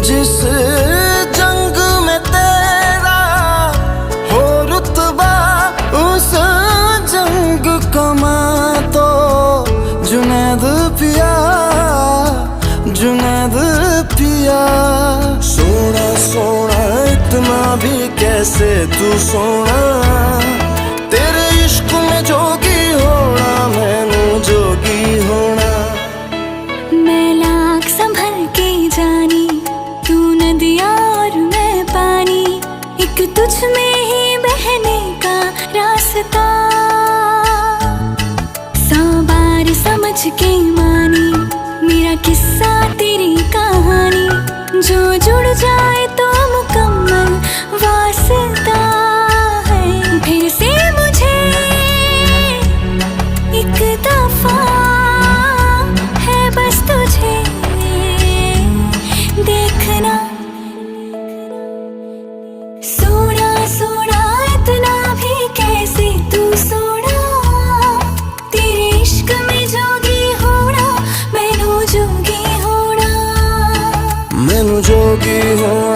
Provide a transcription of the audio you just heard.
जिस जंग में तेरा हो रुतबा, उस जंग कमा तो जुनैद पिया, जुनैद पिया। सोना सोना इतना भी कैसे तू सोना, तेरे इश्क में जोगी होना, मैनू जोगी होना। मैं लाख संभल के जानी, तू नदिया और मैं पानी, एक तुझ में ही बहने का रास्ता। 100 बार समझ के मानी मेरा किस्सा तेरी कहानी, जो जुड़ जाए तो मुकम्मल वास्ता है। फिर से मुझे एक दफा है बस तुझे देखना। सोना सोना इतना भी कैसे तू सोना, तेरे इश्क में जोगी होना, मैनू जोगी होना, मैनू जोगी होना।